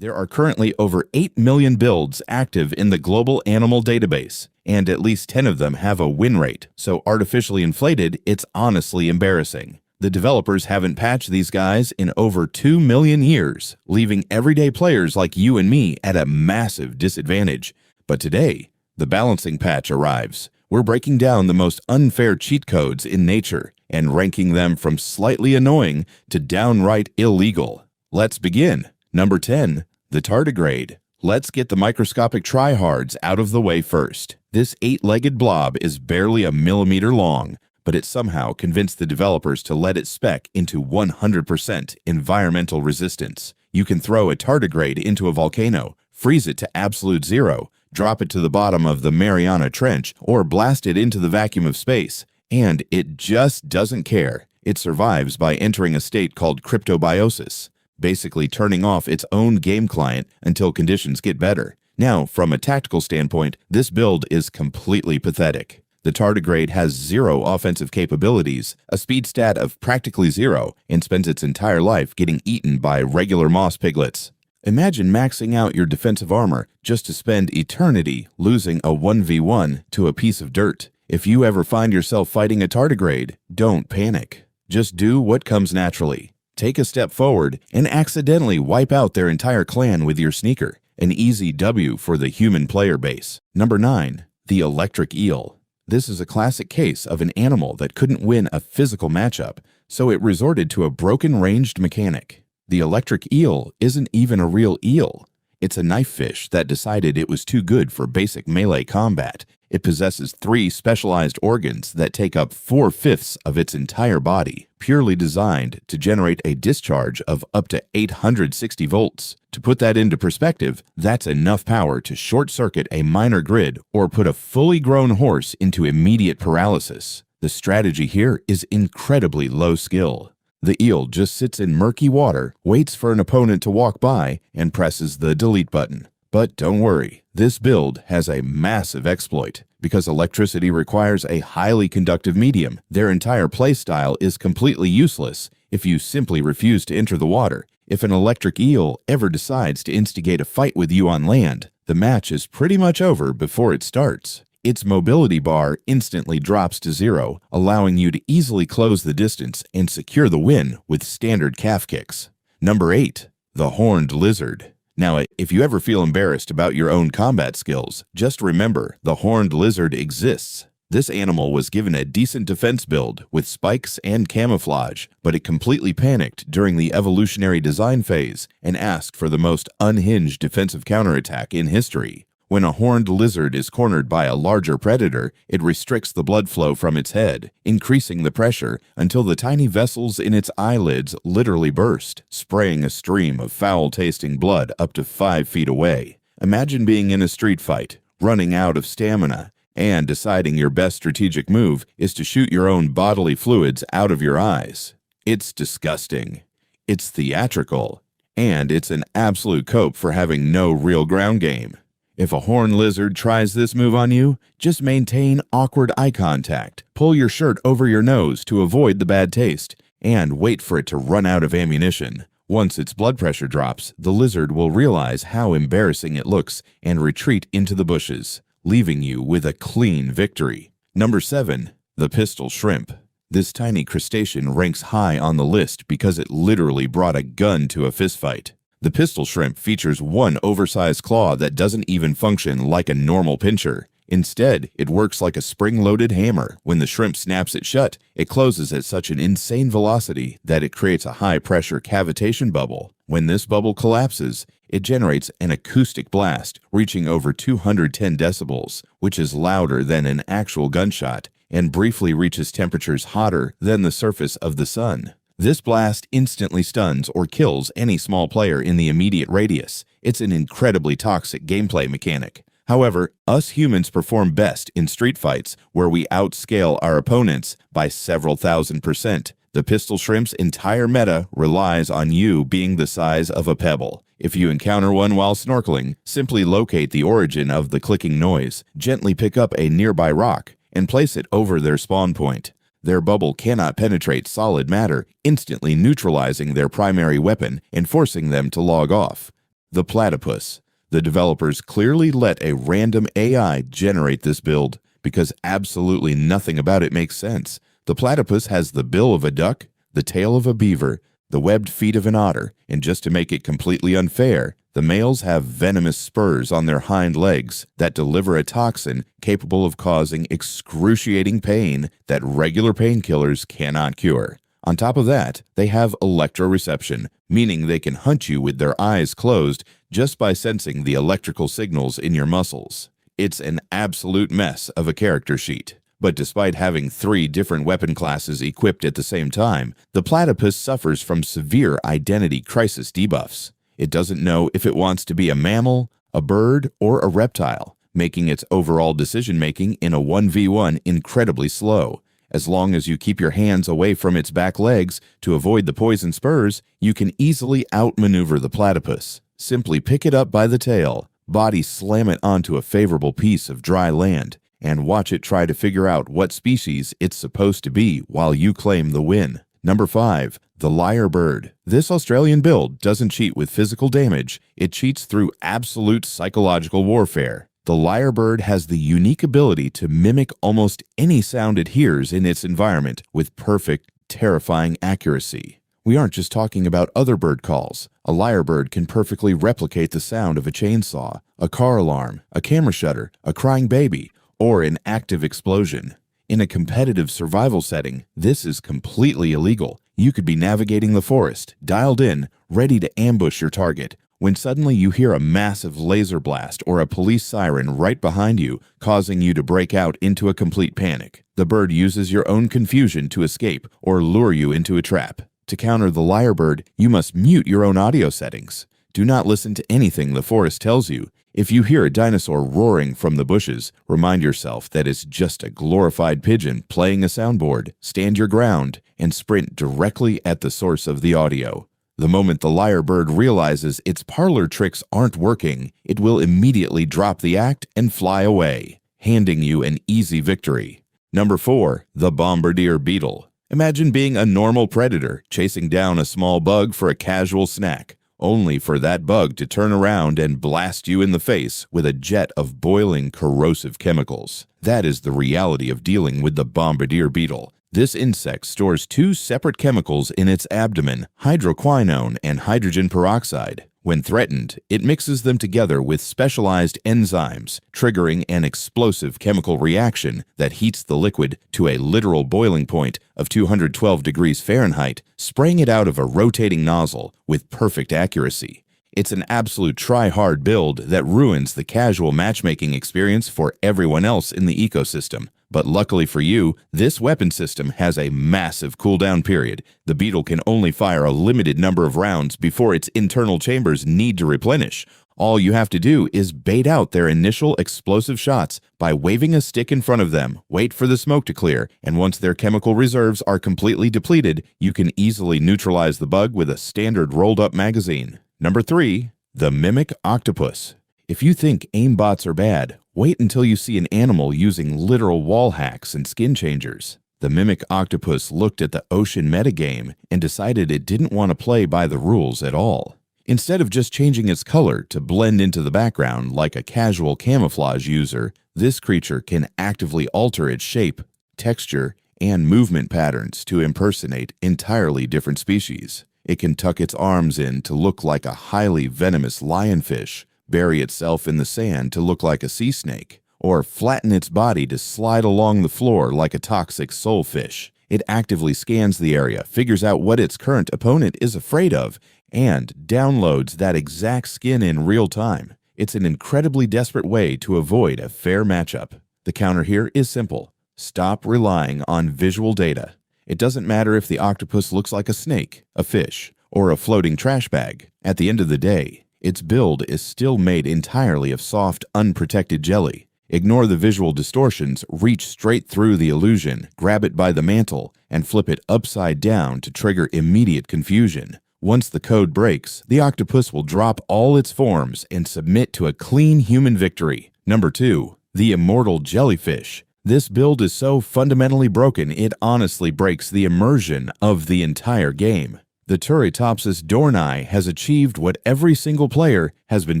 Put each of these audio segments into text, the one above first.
There are currently over 8 million builds active in the global animal database, and at least 10 of them have a win rate, so artificially inflated, it's honestly embarrassing. The developers haven't patched these guys in over 2 million years, leaving everyday players like you and me at a massive disadvantage. But today, the balancing patch arrives. We're breaking down the most unfair cheat codes in nature and ranking them from slightly annoying to downright illegal. Let's begin. Number 10. The tardigrade. Let's get the microscopic tryhards out of the way first. This 8-legged blob is barely a millimeter long, but it somehow convinced the developers to let it spec into 100% environmental resistance. You can throw a tardigrade into a volcano, freeze it to absolute zero, drop it to the bottom of the Mariana Trench, or blast it into the vacuum of space, and it just doesn't care. It survives by entering a state called cryptobiosis, basically turning off its own game client until conditions get better. Now, from a tactical standpoint, this build is completely pathetic. The tardigrade has 0 offensive capabilities, a speed stat of practically 0, and spends its entire life getting eaten by regular moss piglets. Imagine maxing out your defensive armor just to spend eternity losing a 1v1 to a piece of dirt. If you ever find yourself fighting a tardigrade, don't panic. Just do what comes naturally. Take a step forward and accidentally wipe out their entire clan with your sneaker. An easy W for the human player base. Number 9. The electric eel. This is a classic case of an animal that couldn't win a physical matchup, so it resorted to a broken ranged mechanic. The electric eel isn't even a real eel. It's a knifefish that decided it was too good for basic melee combat. It possesses 3 specialized organs that take up 4/5 of its entire body, purely designed to generate a discharge of up to 860 volts. To put that into perspective, that's enough power to short-circuit a minor grid or put a fully grown horse into immediate paralysis. The strategy here is incredibly low skill. The eel just sits in murky water, waits for an opponent to walk by, and presses the delete button. But don't worry, this build has a massive exploit. Because electricity requires a highly conductive medium, their entire playstyle is completely useless if you simply refuse to enter the water. If an electric eel ever decides to instigate a fight with you on land, the match is pretty much over before it starts. Its mobility bar instantly drops to 0, allowing you to easily close the distance and secure the win with standard calf kicks. Number 8. The horned lizard. Now, if you ever feel embarrassed about your own combat skills, just remember the horned lizard exists. This animal was given a decent defense build with spikes and camouflage, but it completely panicked during the evolutionary design phase and asked for the most unhinged defensive counterattack in history. When a horned lizard is cornered by a larger predator, it restricts the blood flow from its head, increasing the pressure until the tiny vessels in its eyelids literally burst, spraying a stream of foul-tasting blood up to 5 feet away. Imagine being in a street fight, running out of stamina, and deciding your best strategic move is to shoot your own bodily fluids out of your eyes. It's disgusting. It's theatrical. And it's an absolute cope for having no real ground game. If a horned lizard tries this move on you, just maintain awkward eye contact, pull your shirt over your nose to avoid the bad taste, and wait for it to run out of ammunition. Once its blood pressure drops, the lizard will realize how embarrassing it looks and retreat into the bushes, leaving you with a clean victory. Number 7. The pistol shrimp. This tiny crustacean ranks high on the list because it literally brought a gun to a fistfight. The pistol shrimp features one oversized claw that doesn't even function like a normal pincher. Instead, it works like a spring-loaded hammer. When the shrimp snaps it shut, it closes at such an insane velocity that it creates a high-pressure cavitation bubble. When this bubble collapses, it generates an acoustic blast reaching over 210 decibels, which is louder than an actual gunshot, and briefly reaches temperatures hotter than the surface of the sun. This blast instantly stuns or kills any small player in the immediate radius. It's an incredibly toxic gameplay mechanic. However, us humans perform best in street fights where we outscale our opponents by several thousand%. The pistol shrimp's entire meta relies on you being the size of a pebble. If you encounter one while snorkeling, simply locate the origin of the clicking noise, gently pick up a nearby rock, and place it over their spawn point. Their bubble cannot penetrate solid matter, instantly neutralizing their primary weapon and forcing them to log off. The platypus. The developers clearly let a random AI generate this build because absolutely nothing about it makes sense. The platypus has the bill of a duck, the tail of a beaver, the webbed feet of an otter, and just to make it completely unfair, the males have venomous spurs on their hind legs that deliver a toxin capable of causing excruciating pain that regular painkillers cannot cure. On top of that, they have electroreception, meaning they can hunt you with their eyes closed just by sensing the electrical signals in your muscles. It's an absolute mess of a character sheet. But despite having 3 different weapon classes equipped at the same time, the platypus suffers from severe identity crisis debuffs. It doesn't know if it wants to be a mammal, a bird, or a reptile, making its overall decision-making in a 1v1 incredibly slow. As long as you keep your hands away from its back legs to avoid the poison spurs, you can easily outmaneuver the platypus. Simply pick it up by the tail, body slam it onto a favorable piece of dry land, and watch it try to figure out what species it's supposed to be while you claim the win. Number 5. The lyrebird. This Australian build doesn't cheat with physical damage, it cheats through absolute psychological warfare. The lyrebird has the unique ability to mimic almost any sound it hears in its environment with perfect, terrifying accuracy. We aren't just talking about other bird calls. A lyrebird can perfectly replicate the sound of a chainsaw, a car alarm, a camera shutter, a crying baby, or an active explosion. In a competitive survival setting, this is completely illegal. You could be navigating the forest, dialed in, ready to ambush your target, when suddenly you hear a massive laser blast or a police siren right behind you, causing you to break out into a complete panic. The bird uses your own confusion to escape or lure you into a trap. To counter the lyrebird, you must mute your own audio settings. Do not listen to anything the forest tells you. If you hear a dinosaur roaring from the bushes, remind yourself that it's just a glorified pigeon playing a soundboard. Stand your ground and sprint directly at the source of the audio. The moment the lyrebird realizes its parlor tricks aren't working, it will immediately drop the act and fly away, handing you an easy victory. Number 4. The bombardier beetle. Imagine being a normal predator chasing down a small bug for a casual snack, only for that bug to turn around and blast you in the face with a jet of boiling corrosive chemicals. That is the reality of dealing with the bombardier beetle. This insect stores 2 separate chemicals in its abdomen, hydroquinone and hydrogen peroxide. When threatened, it mixes them together with specialized enzymes, triggering an explosive chemical reaction that heats the liquid to a literal boiling point of 212 degrees Fahrenheit, spraying it out of a rotating nozzle with perfect accuracy. It's an absolute try-hard build that ruins the casual matchmaking experience for everyone else in the ecosystem. But luckily for you, this weapon system has a massive cooldown period. The beetle can only fire a limited number of rounds before its internal chambers need to replenish. All you have to do is bait out their initial explosive shots by waving a stick in front of them, wait for the smoke to clear, and once their chemical reserves are completely depleted, you can easily neutralize the bug with a standard rolled-up magazine. Number 3. The mimic octopus. If you think aimbots are bad, wait until you see an animal using literal wall hacks and skin changers. The mimic octopus looked at the ocean metagame and decided it didn't want to play by the rules at all. Instead of just changing its color to blend into the background like a casual camouflage user, this creature can actively alter its shape, texture, and movement patterns to impersonate entirely different species. It can tuck its arms in to look like a highly venomous lionfish, bury itself in the sand to look like a sea snake, or flatten its body to slide along the floor like a toxic soulfish. It actively scans the area, figures out what its current opponent is afraid of, and downloads that exact skin in real time. It's an incredibly desperate way to avoid a fair matchup. The counter here is simple. Stop relying on visual data. It doesn't matter if the octopus looks like a snake, a fish, or a floating trash bag. At the end of the day, its build is still made entirely of soft, unprotected jelly. Ignore the visual distortions, reach straight through the illusion, grab it by the mantle, and flip it upside down to trigger immediate confusion. Once the code breaks, the octopus will drop all its forms and submit to a clean human victory. Number 2. The immortal jellyfish. This build is so fundamentally broken, it honestly breaks the immersion of the entire game. The Turritopsis dohrnii has achieved what every single player has been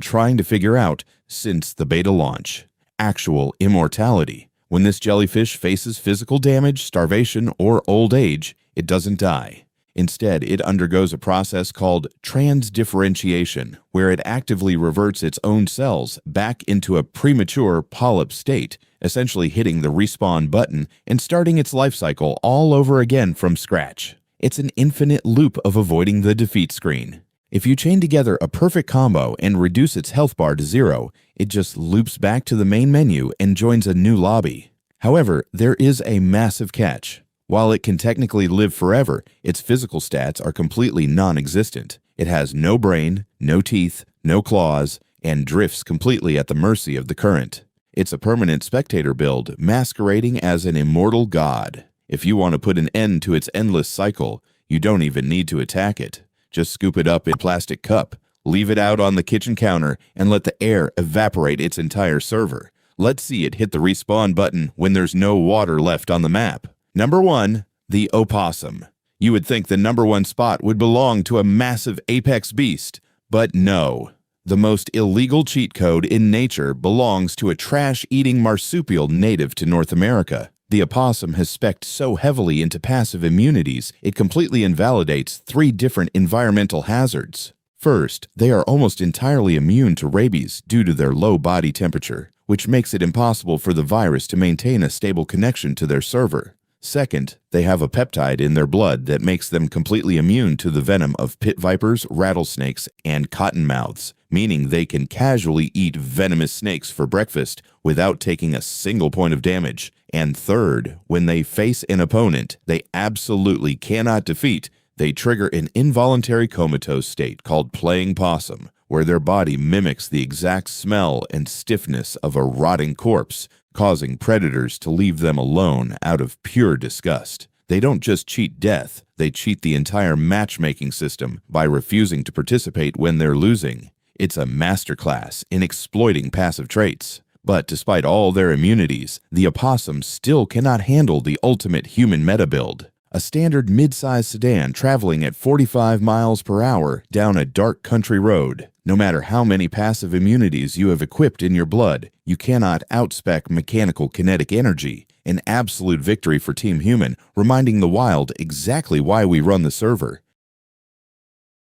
trying to figure out since the beta launch: actual immortality. When this jellyfish faces physical damage, starvation, or old age, it doesn't die. Instead, it undergoes a process called transdifferentiation, where it actively reverts its own cells back into a premature polyp state, essentially hitting the respawn button and starting its life cycle all over again from scratch. It's an infinite loop of avoiding the defeat screen. If you chain together a perfect combo and reduce its health bar to 0, it just loops back to the main menu and joins a new lobby. However, there is a massive catch. While it can technically live forever, its physical stats are completely non-existent. It has no brain, no teeth, no claws, and drifts completely at the mercy of the current. It's a permanent spectator build, masquerading as an immortal god. If you want to put an end to its endless cycle, you don't even need to attack it. Just scoop it up in a plastic cup, leave it out on the kitchen counter, and let the air evaporate its entire server. Let's see it hit the respawn button when there's no water left on the map. Number 1, the opossum. You would think the number 1 spot would belong to a massive apex beast, but no. The most illegal cheat code in nature belongs to a trash-eating marsupial native to North America. The opossum has spec'd so heavily into passive immunities, it completely invalidates 3 different environmental hazards. First, they are almost entirely immune to rabies due to their low body temperature, which makes it impossible for the virus to maintain a stable connection to their server. Second, they have a peptide in their blood that makes them completely immune to the venom of pit vipers, rattlesnakes, and cottonmouths, meaning they can casually eat venomous snakes for breakfast without taking a single point of damage. And third, when they face an opponent they absolutely cannot defeat, they trigger an involuntary comatose state called playing possum, where their body mimics the exact smell and stiffness of a rotting corpse, causing predators to leave them alone out of pure disgust. They don't just cheat death, they cheat the entire matchmaking system by refusing to participate when they're losing. It's a masterclass in exploiting passive traits. But despite all their immunities, the opossum still cannot handle the ultimate human meta build. A standard mid-size sedan traveling at 45 miles per hour down a dark country road. No matter how many passive immunities you have equipped in your blood, you cannot outspec mechanical kinetic energy. An absolute victory for Team Human, reminding the wild exactly why we run the server.